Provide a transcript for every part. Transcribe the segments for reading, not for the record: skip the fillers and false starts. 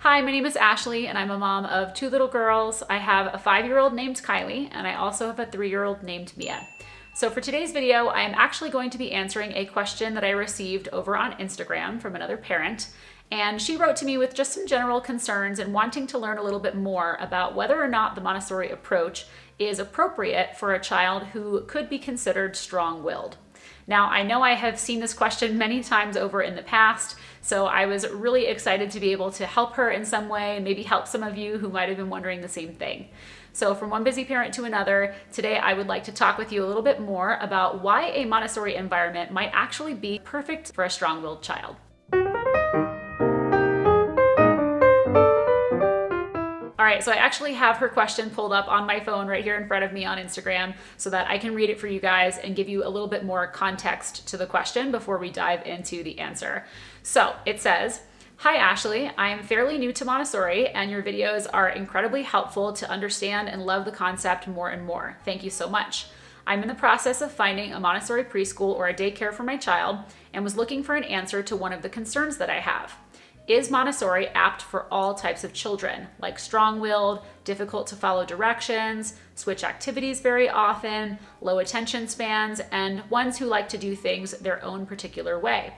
Hi, my name is Ashley and I'm a mom of two little girls. I have a 5-year-old named Kylie and I also have a 3-year-old named Mia. So for today's video, I am actually going to be answering a question that I received over on Instagram from another parent. And she wrote to me with just some general concerns and wanting to learn a little bit more about whether or not the Montessori approach is appropriate for a child who could be considered strong-willed. Now, I know I have seen this question many times over in the past, so I was really excited to be able to help her in some way and maybe help some of you who might have been wondering the same thing. So from one busy parent to another, today I would like to talk with you a little bit more about why a Montessori environment might actually be perfect for a strong-willed child. All right, so I actually have her question pulled up on my phone right here in front of me on Instagram so that I can read it for you guys and give you a little bit more context to the question before we dive into the answer. So it says, "Hi Ashley, I am fairly new to Montessori and your videos are incredibly helpful to understand and love the concept more and more. Thank you so much. I'm in the process of finding a Montessori preschool or a daycare for my child and was looking for an answer to one of the concerns that I have. Is Montessori apt for all types of children, like strong-willed, difficult to follow directions, switch activities very often, low attention spans, and ones who like to do things their own particular way?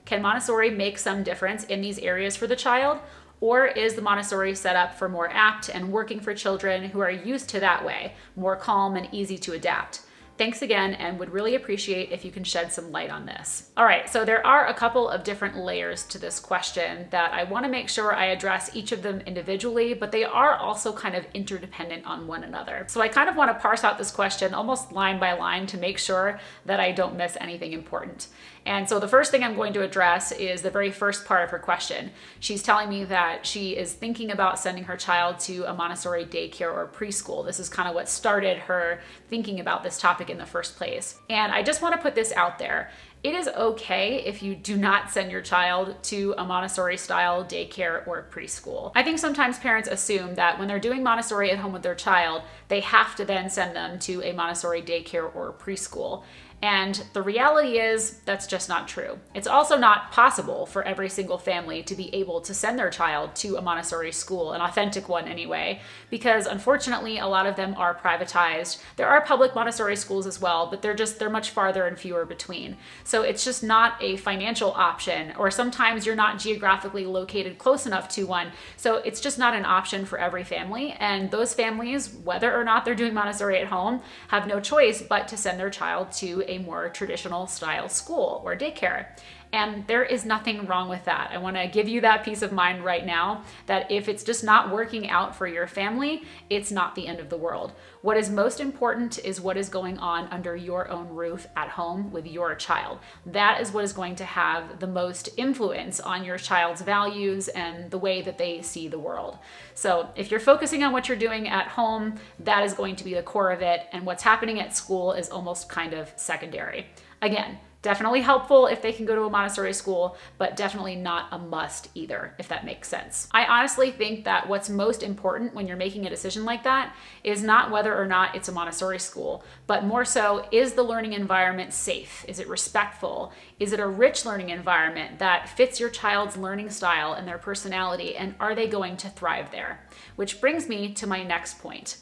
Can Montessori make some difference in these areas for the child, or is the Montessori set up for more apt and working for children who are used to that way, more calm and easy to adapt? Thanks again and would really appreciate if you can shed some light on this." All right, so there are a couple of different layers to this question that I want to make sure I address each of them individually, but they are also kind of interdependent on one another. So I kind of want to parse out this question almost line by line to make sure that I don't miss anything important. And so the first thing I'm going to address is the very first part of her question. She's telling me that she is thinking about sending her child to a Montessori daycare or preschool. This is kind of what started her thinking about this topic in the first place. And I just want to put this out there. It is okay if you do not send your child to a Montessori style daycare or preschool. I think sometimes parents assume that when they're doing Montessori at home with their child, they have to then send them to a Montessori daycare or preschool. And the reality is that's just not true. It's also not possible for every single family to be able to send their child to a Montessori school, an authentic one anyway, because unfortunately a lot of them are privatized. There are public Montessori schools as well, but they're much farther and fewer between. So it's just not a financial option, or sometimes you're not geographically located close enough to one. So it's just not an option for every family. And those families, whether or not they're doing Montessori at home, have no choice but to send their child to a more traditional style school or daycare. And there is nothing wrong with that. I want to give you that peace of mind right now that if it's just not working out for your family, it's not the end of the world. What is most important is what is going on under your own roof at home with your child. That is what is going to have the most influence on your child's values and the way that they see the world. So if you're focusing on what you're doing at home, that is going to be the core of it. And what's happening at school is almost kind of secondary. Again, definitely helpful if they can go to a Montessori school, but definitely not a must either, if that makes sense. I honestly think that what's most important when you're making a decision like that is not whether or not it's a Montessori school, but more so, is the learning environment safe? Is it respectful? Is it a rich learning environment that fits your child's learning style and their personality, and are they going to thrive there? Which brings me to my next point.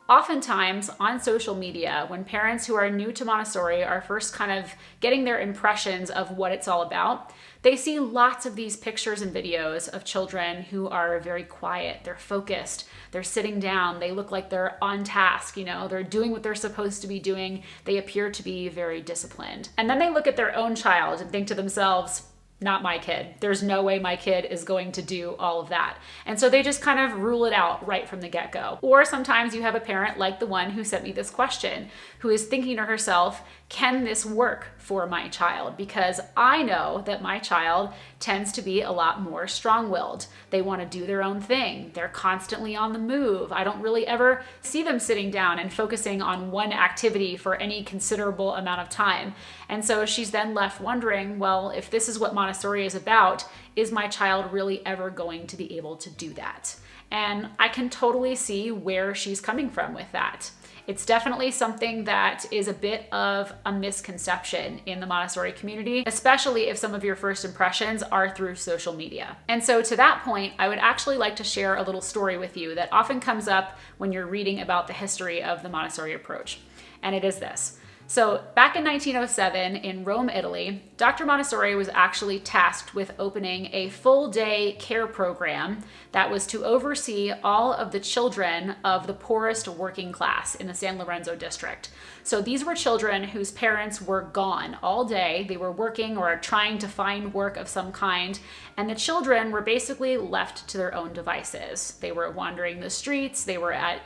Oftentimes on social media, when parents who are new to Montessori are first kind of getting their impressions of what it's all about, they see lots of these pictures and videos of children who are very quiet, they're focused, they're sitting down, they look like they're on task, they're doing what they're supposed to be doing, they appear to be very disciplined. And then they look at their own child and think to themselves, not my kid. There's no way my kid is going to do all of that. And so they just kind of rule it out right from the get-go. Or sometimes you have a parent like the one who sent me this question, who is thinking to herself, can this work for my child? Because I know that my child tends to be a lot more strong-willed. They want to do their own thing. They're constantly on the move. I don't really ever see them sitting down and focusing on one activity for any considerable amount of time. And so she's then left wondering, well, if this is what Montessori is about, is my child really ever going to be able to do that? And I can totally see where she's coming from with that. It's definitely something that is a bit of a misconception in the Montessori community, especially if some of your first impressions are through social media. And so to that point, I would actually like to share a little story with you that often comes up when you're reading about the history of the Montessori approach. And it is this. So back in 1907 in Rome, Italy, Dr. Montessori was actually tasked with opening a full-day care program that was to oversee all of the children of the poorest working class in the San Lorenzo district. So these were children whose parents were gone all day. They were working or trying to find work of some kind, and the children were basically left to their own devices. They were wandering the streets, they were at,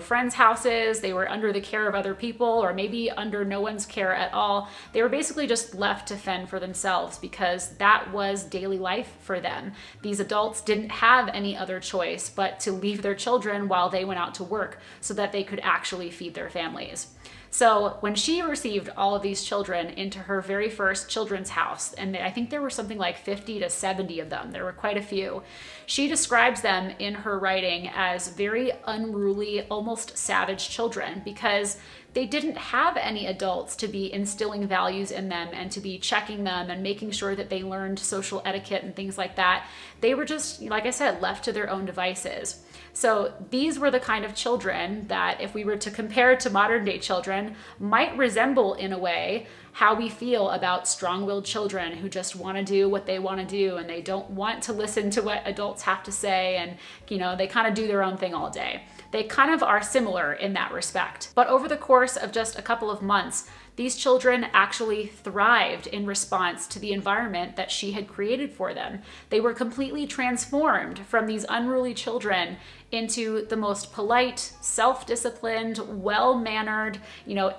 friends' houses, they were under the care of other people, or maybe under no one's care at all. They were basically just left to fend for themselves because that was daily life for them. These adults didn't have any other choice but to leave their children while they went out to work so that they could actually feed their families. So when she received all of these children into her very first children's house, and I think there were something like 50 to 70 of them, there were quite a few, she describes them in her writing as very unruly, almost savage children because they didn't have any adults to be instilling values in them and to be checking them and making sure that they learned social etiquette and things like that. They were just, like I said, left to their own devices. So these were the kind of children that, if we were to compare to modern day children, might resemble in a way how we feel about strong-willed children who just want to do what they want to do and they don't want to listen to what adults have to say, and they kind of do their own thing all day. They kind of are similar in that respect. But over the course of just a couple of months, these children actually thrived in response to the environment that she had created for them. They were completely transformed from these unruly children into the most polite, self-disciplined, well-mannered,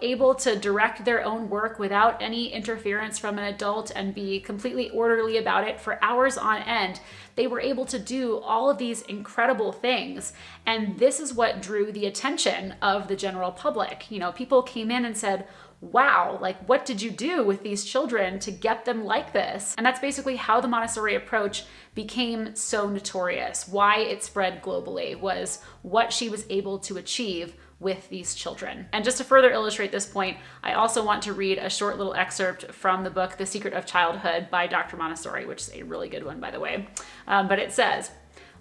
able to direct their own work without any interference from an adult and be completely orderly about it for hours on end. They were able to do all of these incredible things. And this is what drew the attention of the general public. People came in and said, wow, what did you do with these children to get them like this? And that's basically how the Montessori approach became so notorious. Why it spread globally was what she was able to achieve with these children. And just to further illustrate this point, I also want to read a short little excerpt from the book, The Secret of Childhood by Dr. Montessori, which is a really good one, by the way. But it says,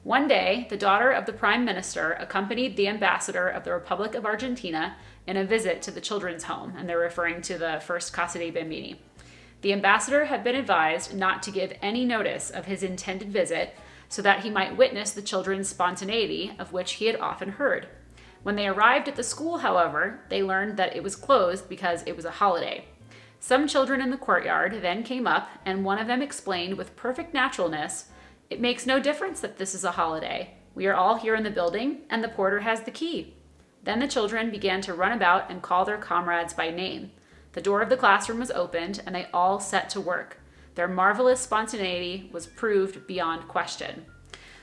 one day, the daughter of the prime minister accompanied the ambassador of the Republic of Argentina in a visit to the children's home, and they're referring to the first Casa dei Bambini. The ambassador had been advised not to give any notice of his intended visit so that he might witness the children's spontaneity, of which he had often heard. When they arrived at the school, however, they learned that it was closed because it was a holiday. Some children in the courtyard then came up, and one of them explained with perfect naturalness, "It makes no difference that this is a holiday. We are all here in the building, and the porter has the key." Then the children began to run about and call their comrades by name. The door of the classroom was opened, and they all set to work. Their marvelous spontaneity was proved beyond question.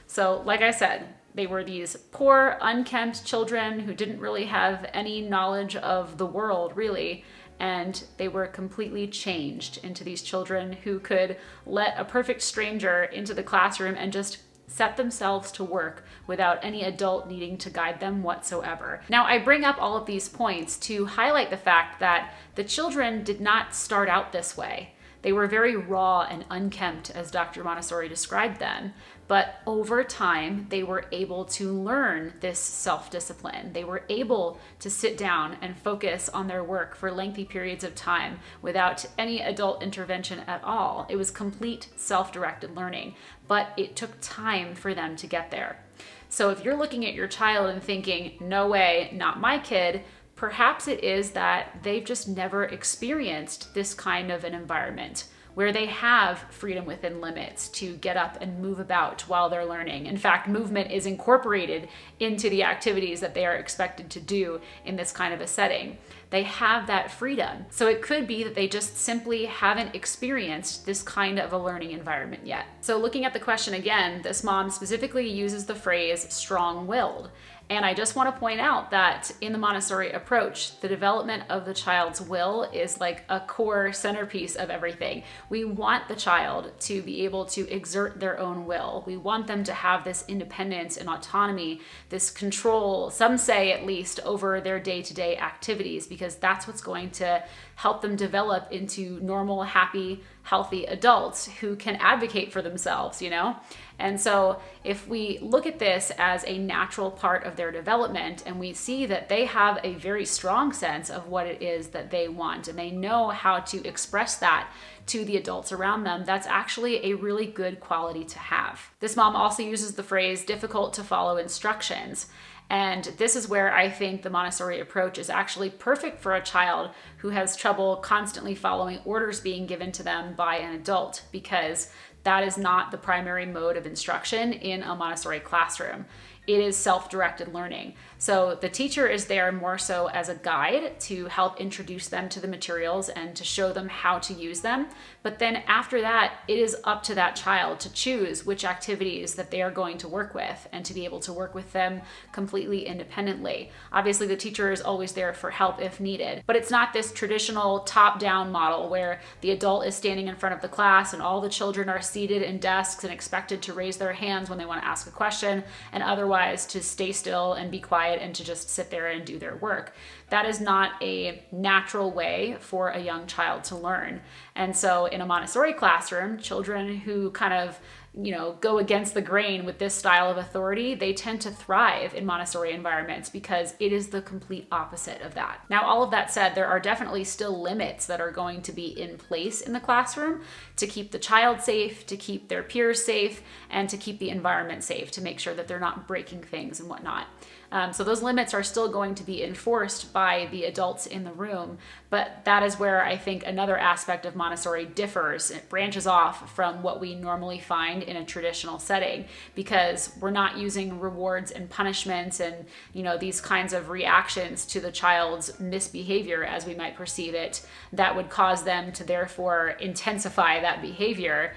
So, like I said, they were these poor, unkempt children who didn't really have any knowledge of the world, really, and they were completely changed into these children who could let a perfect stranger into the classroom and just set themselves to work without any adult needing to guide them whatsoever. Now, I bring up all of these points to highlight the fact that the children did not start out this way. They were very raw and unkempt, as Dr. Montessori described them, but over time, they were able to learn this self-discipline. They were able to sit down and focus on their work for lengthy periods of time without any adult intervention at all. It was complete self-directed learning, but it took time for them to get there. So if you're looking at your child and thinking, no way, not my kid, perhaps it is that they've just never experienced this kind of an environment where they have freedom within limits to get up and move about while they're learning. In fact, movement is incorporated into the activities that they are expected to do in this kind of a setting. they have that freedom. So it could be that they just simply haven't experienced this kind of a learning environment yet. So looking at the question again, this mom specifically uses the phrase strong-willed. And I just want to point out that in the Montessori approach, the development of the child's will is like a core centerpiece of everything. We want the child to be able to exert their own will. We want them to have this independence and autonomy, this control, some say at least, over their day-to-day activities, because that's what's going to help them develop into normal, happy, healthy adults who can advocate for themselves, you know? And so if we look at this as a natural part of their development and we see that they have a very strong sense of what it is that they want and they know how to express that to the adults around them, that's actually a really good quality to have. This mom also uses the phrase difficult to follow instructions. And this is where I think the Montessori approach is actually perfect for a child who has trouble constantly following orders being given to them by an adult, because that is not the primary mode of instruction in a Montessori classroom. It is self-directed learning. So the teacher is there more so as a guide to help introduce them to the materials and to show them how to use them. But then after that, it is up to that child to choose which activities that they are going to work with and to be able to work with them completely independently. Obviously, the teacher is always there for help if needed, but it's not this traditional top-down model where the adult is standing in front of the class and all the children are seated in desks and expected to raise their hands when they want to ask a question, and otherwise to stay still and be quiet and to just sit there and do their work. That is not a natural way for a young child to learn. And so in a Montessori classroom, children who kind of go against the grain with this style of authority, they tend to thrive in Montessori environments because it is the complete opposite of that. Now, all of that said, there are definitely still limits that are going to be in place in the classroom to keep the child safe, to keep their peers safe, and to keep the environment safe, to make sure that they're not breaking things and whatnot. So those limits are still going to be enforced by the adults in the room, but that is where I think another aspect of Montessori differs. It branches off from what we normally find in a traditional setting, because we're not using rewards and punishments and these kinds of reactions to the child's misbehavior as we might perceive it that would cause them to therefore intensify that behavior,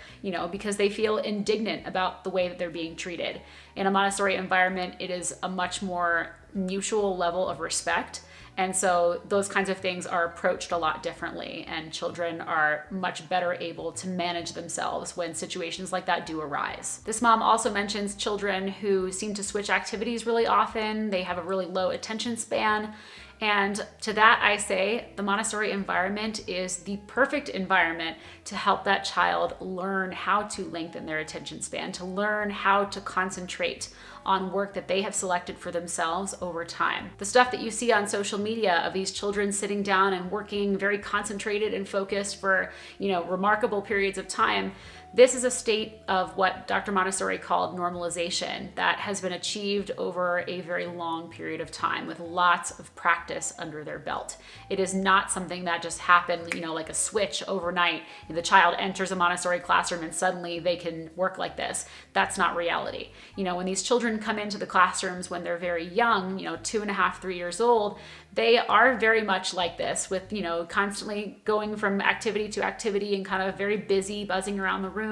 because they feel indignant about the way that they're being treated. In a Montessori environment, it is a much more mutual level of respect. And so those kinds of things are approached a lot differently, and children are much better able to manage themselves when situations like that do arise. This mom also mentions children who seem to switch activities really often. They have a really low attention span. And to that I say, the Montessori environment is the perfect environment to help that child learn how to lengthen their attention span, to learn how to concentrate on work that they have selected for themselves over time. The stuff that you see on social media of these children sitting down and working very concentrated and focused for, remarkable periods of time, this is a state of what Dr. Montessori called normalization that has been achieved over a very long period of time with lots of practice under their belt. It is not something that just happened, like a switch overnight. The child enters a Montessori classroom and suddenly they can work like this. That's not reality. When these children come into the classrooms when they're very young, 2.5, 3 years old, they are very much like this with, constantly going from activity to activity and kind of very busy, buzzing around the room.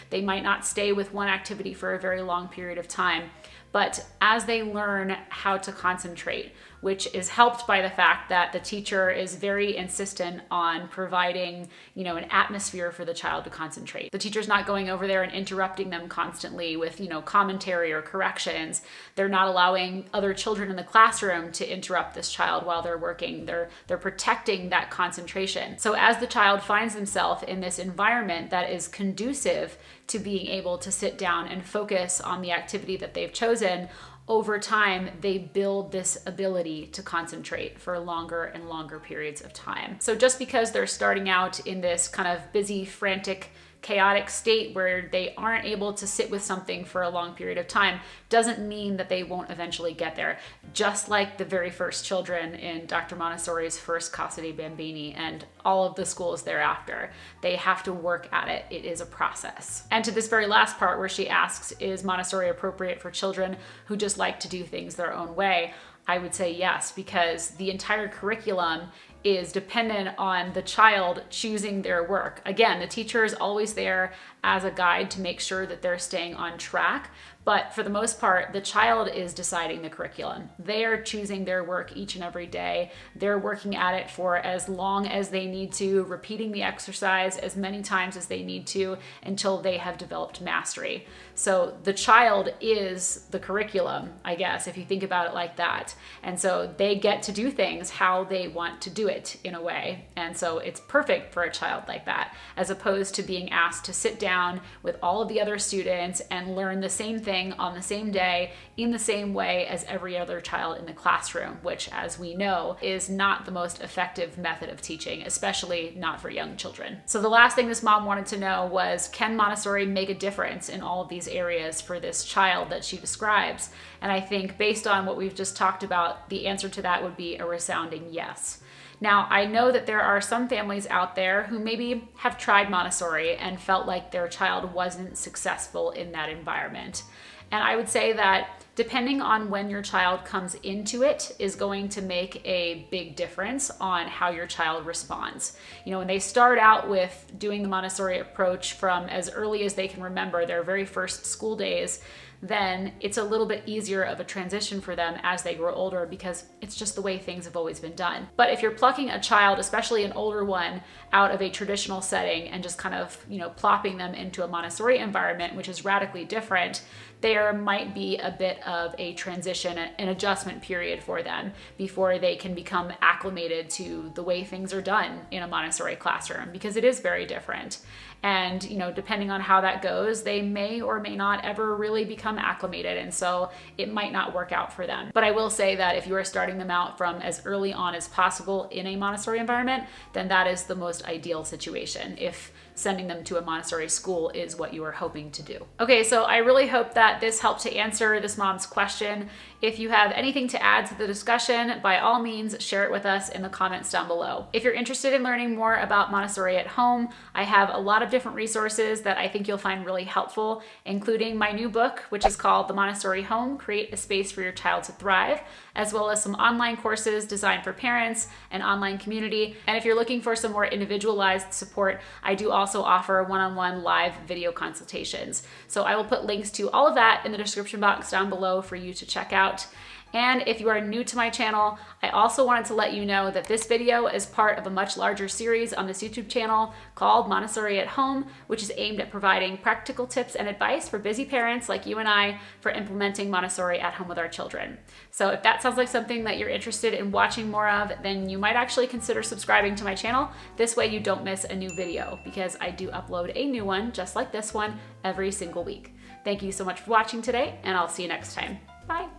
They might not stay with one activity for a very long period of time. But as they learn how to concentrate, which is helped by the fact that the teacher is very insistent on providing, an atmosphere for the child to concentrate. The teacher's not going over there and interrupting them constantly with, commentary or corrections. They're not allowing other children in the classroom to interrupt this child while they're working. They're protecting that concentration. So as the child finds themselves in this environment that is conducive to being able to sit down and focus on the activity that they've chosen, over time, they build this ability to concentrate for longer and longer periods of time. So just because they're starting out in this kind of busy, frantic, chaotic state where they aren't able to sit with something for a long period of time doesn't mean that they won't eventually get there. Just like the very first children in Dr. Montessori's first Casa dei Bambini and all of the schools thereafter, they have to work at it. It is a process. And to this very last part where she asks, is Montessori appropriate for children who just like to do things their own way? I would say yes, because the entire curriculum is dependent on the child choosing their work. Again, the teacher is always there as a guide to make sure that they're staying on track. But for the most part, the child is deciding the curriculum. They are choosing their work each and every day. They're working at it for as long as they need to, repeating the exercise as many times as they need to until they have developed mastery. So the child is the curriculum, I guess, if you think about it like that. And so they get to do things how they want to do it in a way. And so it's perfect for a child like that, as opposed to being asked to sit down with all of the other students and learn the same thing on the same day in the same way as every other child in the classroom, which, as we know, is not the most effective method of teaching, especially not for young children. So the last thing this mom wanted to know was, can Montessori make a difference in all of these areas for this child that she describes? And I think based on what we've just talked about, the answer to that would be a resounding yes. Now, I know that there are some families out there who maybe have tried Montessori and felt like their child wasn't successful in that environment. And I would say that depending on when your child comes into it is going to make a big difference on how your child responds. You know, when they start out with doing the Montessori approach from as early as they can remember, their very first school days, then it's a little bit easier of a transition for them as they grow older, because it's just the way things have always been done. But if you're plucking a child, especially an older one, out of a traditional setting and just kind of, plopping them into a Montessori environment, which is radically different, there might be a bit of a transition, an adjustment period for them before they can become acclimated to the way things are done in a Montessori classroom, because it is very different. And, depending on how that goes, they may or may not ever really become acclimated. And so it might not work out for them. But I will say that if you are starting them out from as early on as possible in a Montessori environment, then that is the most ideal situation, if sending them to a Montessori school is what you are hoping to do. Okay, so I really hope that this helped to answer this mom's question. If you have anything to add to the discussion, by all means, share it with us in the comments down below. If you're interested in learning more about Montessori at home, I have a lot of different resources that I think you'll find really helpful, including my new book, which is called The Montessori Home: Create a Space for Your Child to Thrive, as well as some online courses designed for parents, an online community. And if you're looking for some more individualized support, I do also offer one-on-one live video consultations. So I will put links to all of that in the description box down below for you to check out. And if you are new to my channel, I also wanted to let you know that this video is part of a much larger series on this YouTube channel called Montessori at Home, which is aimed at providing practical tips and advice for busy parents like you and I for implementing Montessori at home with our children. So if that sounds like something that you're interested in watching more of, then you might actually consider subscribing to my channel. This way you don't miss a new video, because I do upload a new one just like this one every single week. Thank you so much for watching today, and I'll see you next time. Bye.